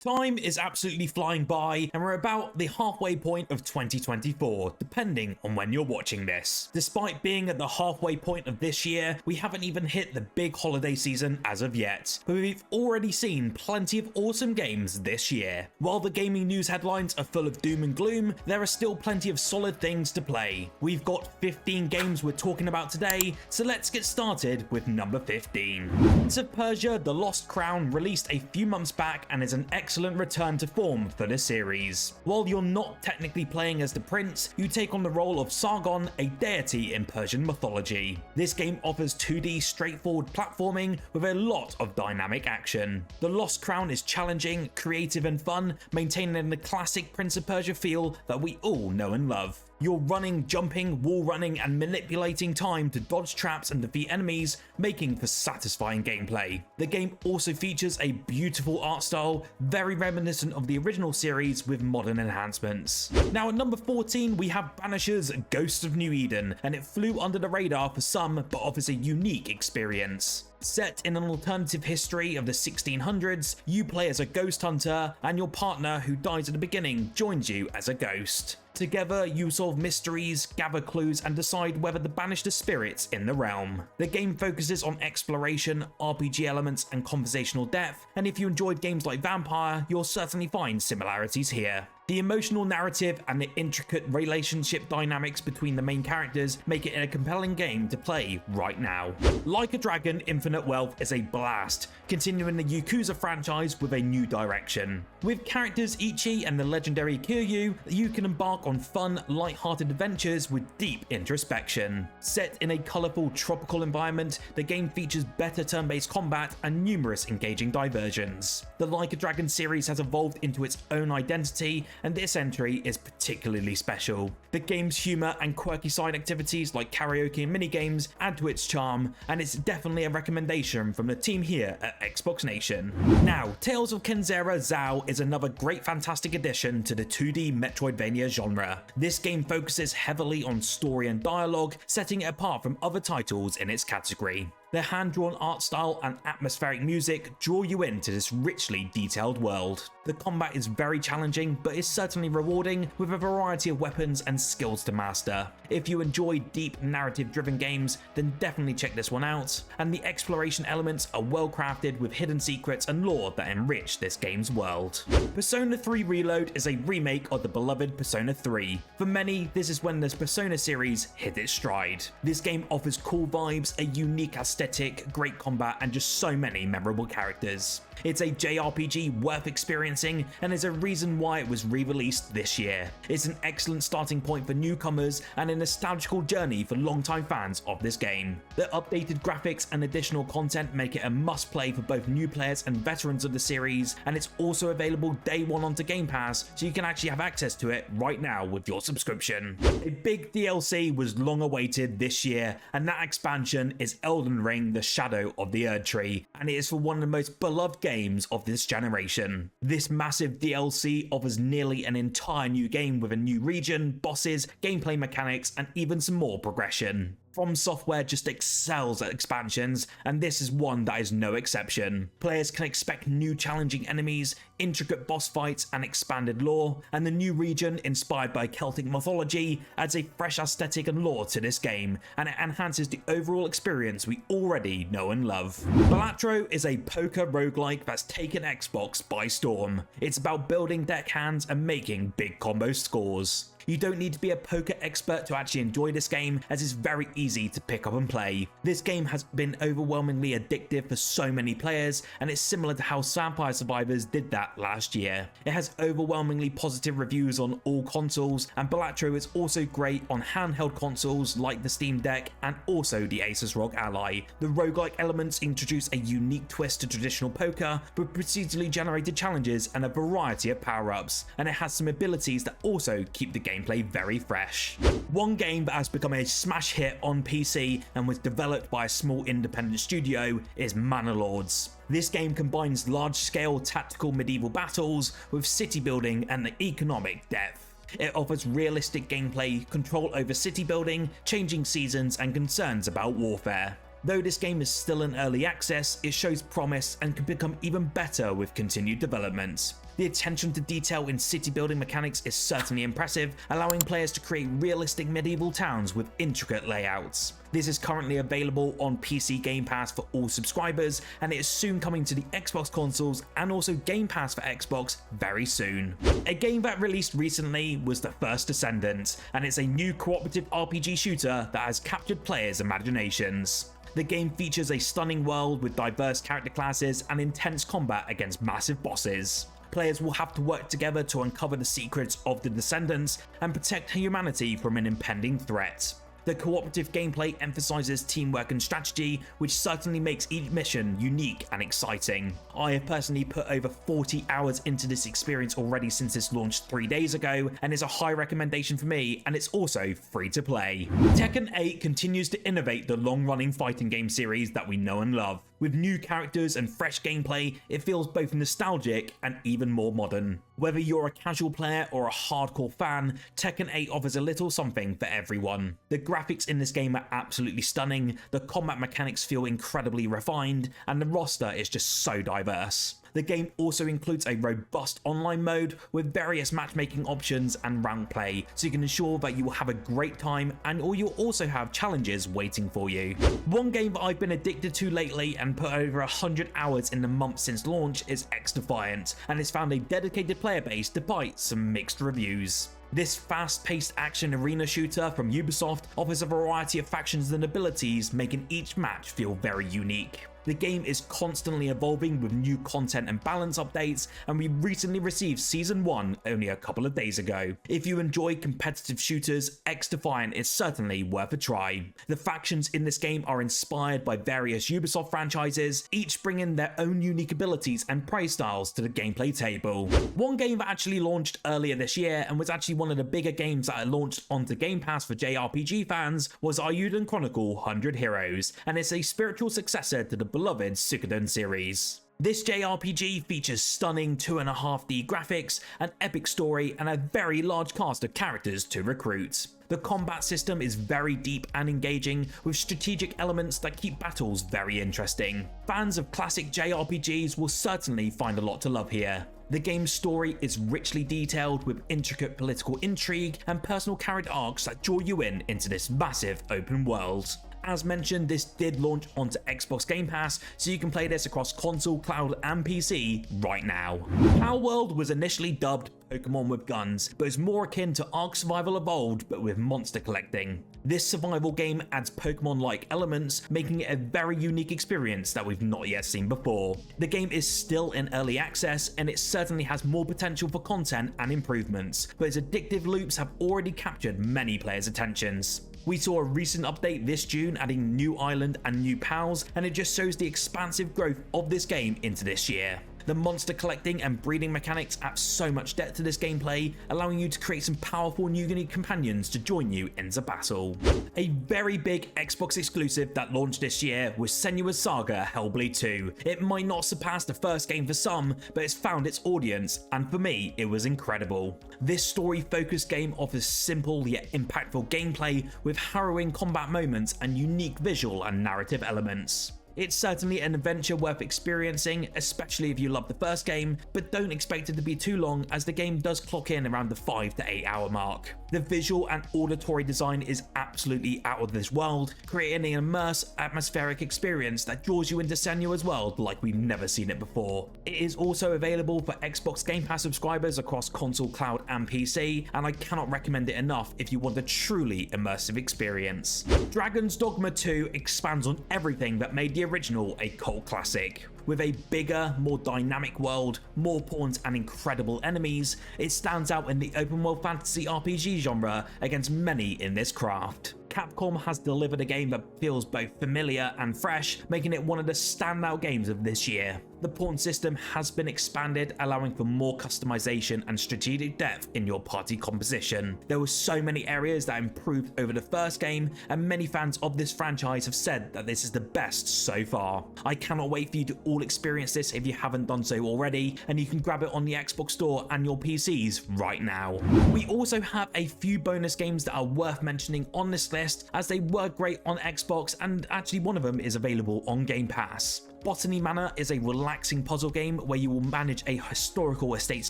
Time is absolutely flying by, and we're about the halfway point of 2024, depending on when you're watching this. Despite being at the halfway point of this year, we haven't even hit the big holiday season as of yet, but we've already seen plenty of awesome games this year. While the gaming news headlines are full of doom and gloom, there are still plenty of solid things to play. We've got 15 games we're talking about today, so let's get started with number 15. Prince of Persia: The Lost Crown released a few months back and is an excellent return to form for the series. While you're not technically playing as the prince, you take on the role of Sargon, a deity in Persian mythology. This game offers 2D straightforward platforming with a lot of dynamic action. The Lost Crown is challenging, creative and fun, maintaining the classic Prince of Persia feel that we all know and love. You're running, jumping, wall running and manipulating time to dodge traps and defeat enemies, making for satisfying gameplay. The game also features a beautiful art style, very reminiscent of the original series with modern enhancements. Now at number 14 we have Banished's Ghosts of New Eden, and it flew under the radar for some but offers a unique experience. Set in an alternative history of the 1600s, you play as a ghost hunter, and your partner, who dies at the beginning, joins you as a ghost. Together, you solve mysteries, gather clues, and decide whether to banish the spirits in the realm. The game focuses on exploration, RPG elements, and conversational depth, and if you enjoyed games like Vampire, you'll certainly find similarities here. The emotional narrative and the intricate relationship dynamics between the main characters make it a compelling game to play right now. Like a Dragon: Infinite Wealth is a blast, continuing the Yakuza franchise with a new direction. With characters Ichi and the legendary Kiryu, you can embark on fun, light-hearted adventures with deep introspection. Set in a colourful tropical environment, the game features better turn-based combat and numerous engaging diversions. The Like a Dragon series has evolved into its own identity, and this entry is particularly special. The game's humour and quirky side activities like karaoke and minigames add to its charm, and it's definitely a recommendation from the team here at Xbox Nation. Now, Tales of Kenzera Zao is another great fantastic addition to the 2D Metroidvania genre. This game focuses heavily on story and dialogue, setting it apart from other titles in its category. Their hand-drawn art style and atmospheric music draw you into this richly detailed world. The combat is very challenging, but is certainly rewarding, with a variety of weapons and skills to master. If you enjoy deep narrative-driven games, then definitely check this one out, and the exploration elements are well crafted with hidden secrets and lore that enrich this game's world. Persona 3 Reload is a remake of the beloved Persona 3. For many, this is when the Persona series hit its stride. This game offers cool vibes, a unique aesthetic, great combat, and just so many memorable characters. It's a JRPG worth experiencing, and is a reason why it was re-released this year. It's an excellent starting point for newcomers and a nostalgical journey for longtime fans of this game. The updated graphics and additional content make it a must-play for both new players and veterans of the series, and it's also available day one onto Game Pass, so you can actually have access to it right now with your subscription. A big DLC was long awaited this year, and that expansion is Elden Ring: The Shadow of the Erdtree, and it is for one of the most beloved games of this generation. This massive DLC offers nearly an entire new game with a new region, bosses, gameplay mechanics, and even some more progression. From Software just excels at expansions, and this is one that is no exception. Players can expect new challenging enemies, intricate boss fights, and expanded lore, and the new region, inspired by Celtic mythology, adds a fresh aesthetic and lore to this game, and it enhances the overall experience we already know and love. Batro is a poker roguelike that's taken Xbox by storm. It's about building deck hands and making big combo scores. You don't need to be a poker expert to actually enjoy this game, as it's very easy to pick up and play. This game has been overwhelmingly addictive for so many players, and it's similar to how Vampire Survivors did that last year. It has overwhelmingly positive reviews on all consoles, and Batro is also great on handheld consoles like the Steam Deck and also the Asus ROG Ally. The roguelike elements introduce a unique twist to traditional poker with procedurally generated challenges and a variety of power-ups, and it has some abilities that also keep the gameplay very fresh. One game that has become a smash hit on PC and was developed by a small independent studio is Mana Lords. This game combines large-scale tactical medieval battles with city building and the economic depth. It offers realistic gameplay, control over city building, changing seasons, and concerns about warfare. Though this game is still in early access, it shows promise and can become even better with continued development. The attention to detail in city building mechanics is certainly impressive, allowing players to create realistic medieval towns with intricate layouts. This is currently available on PC Game Pass for all subscribers, and it is soon coming to the Xbox consoles and also Game Pass for Xbox very soon. A game that released recently was the First Descendants, and it's a new cooperative RPG shooter that has captured players' imaginations. The game features a stunning world with diverse character classes and intense combat against massive bosses. Players will have to work together to uncover the secrets of the Descendants and protect humanity from an impending threat. The cooperative gameplay emphasizes teamwork and strategy, which certainly makes each mission unique and exciting. I have personally put over 40 hours into this experience already since this launched 3 days ago, and is a high recommendation for me, and it's also free to play. Tekken 8 continues to innovate the long-running fighting game series that we know and love. With new characters and fresh gameplay, it feels both nostalgic and even more modern. Whether you're a casual player or a hardcore fan, Tekken 8 offers a little something for everyone. The graphics in this game are absolutely stunning, the combat mechanics feel incredibly refined, and the roster is just so diverse. The game also includes a robust online mode with various matchmaking options and rank play, so you can ensure that you will have a great time and or you'll also have challenges waiting for you. One game that I've been addicted to lately and put over 100 hours in the month since launch is EXT Defiance, and it's found a dedicated player base despite some mixed reviews. This fast-paced action arena shooter from Ubisoft offers a variety of factions and abilities, making each match feel very unique. The game is constantly evolving with new content and balance updates, and we recently received Season 1 only a couple of days ago. If you enjoy competitive shooters, EXT Defiance is certainly worth a try. The factions in this game are inspired by various Ubisoft franchises, each bringing their own unique abilities and playstyles to the gameplay table. One game that actually launched earlier this year and was actually one of the bigger games that launched onto Game Pass for JRPG fans was Eiyuden Chronicle 100 Heroes, and it's a spiritual successor to the beloved Suikoden series. This JRPG features stunning 2.5D graphics, an epic story, and a very large cast of characters to recruit. The combat system is very deep and engaging, with strategic elements that keep battles very interesting. Fans of classic JRPGs will certainly find a lot to love here. The game's story is richly detailed with intricate political intrigue and personal character arcs that draw you into this massive open world. As mentioned, this did launch onto Xbox Game Pass, so you can play this across console, cloud, and PC right now. Palworld was initially dubbed Pokemon with Guns, but is more akin to Ark Survival Evolved but with monster collecting. This survival game adds Pokemon-like elements, making it a very unique experience that we've not yet seen before. The game is still in early access, and it certainly has more potential for content and improvements, but its addictive loops have already captured many players' attentions. We saw a recent update this June adding new island and new pals, and it just shows the expansive growth of this game into this year. The monster collecting and breeding mechanics add so much depth to this gameplay, allowing you to create some powerful new unique companions to join you into battle. A very big Xbox exclusive that launched this year was Senua Saga Hellblade 2. It might not surpass the first game for some, but it's found its audience, and for me, it was incredible. This story-focused game offers simple yet impactful gameplay with harrowing combat moments and unique visual and narrative elements. It's certainly an adventure worth experiencing, especially if you love the first game, but don't expect it to be too long as the game does clock in around the 5 to 8 hour mark. The visual and auditory design is absolutely out of this world, creating an immersive, atmospheric experience that draws you into Senua's world like we've never seen it before. It is also available for Xbox Game Pass subscribers across console, cloud, and PC, and I cannot recommend it enough if you want a truly immersive experience. Dragon's Dogma 2 expands on everything that made the original a cult classic. With a bigger, more dynamic world, more pawns and incredible enemies, it stands out in the open world fantasy RPG genre against many in this craft. Capcom has delivered a game that feels both familiar and fresh, making it one of the standout games of this year. The pawn system has been expanded, allowing for more customization and strategic depth in your party composition. There were so many areas that improved over the first game, and many fans of this franchise have said that this is the best so far. I cannot wait for you to all experience this if you haven't done so already, and you can grab it on the Xbox Store and your PCs right now. We also have a few bonus games that are worth mentioning on this list, as they were great on Xbox, and actually one of them is available on Game Pass. Botany Mana is a relaxing puzzle game where you will manage a historical estate's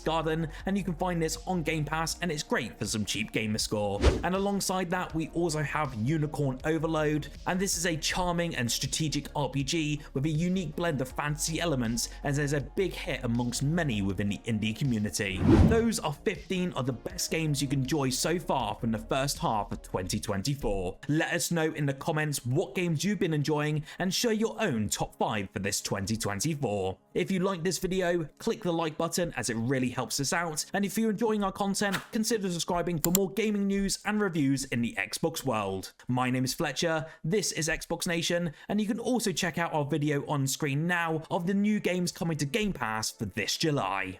garden, and you can find this on Game Pass, and it's great for some cheap gamer score. And alongside that, we also have Unicorn Overload, and this is a charming and strategic RPG with a unique blend of fantasy elements, as there's a big hit amongst many within the indie community. Those are 15 of the best games you can enjoy so far from the first half of 2024. Let us know in the comments what games you've been enjoying and share your own top 5 for this 2024. If you like this video, click the like button as it really helps us out, and if you're enjoying our content, consider subscribing for more gaming news and reviews in the Xbox world. My name is Fletcher, this is Xbox Nation, and you can also check out our video on screen now of the new games coming to Game Pass for this July.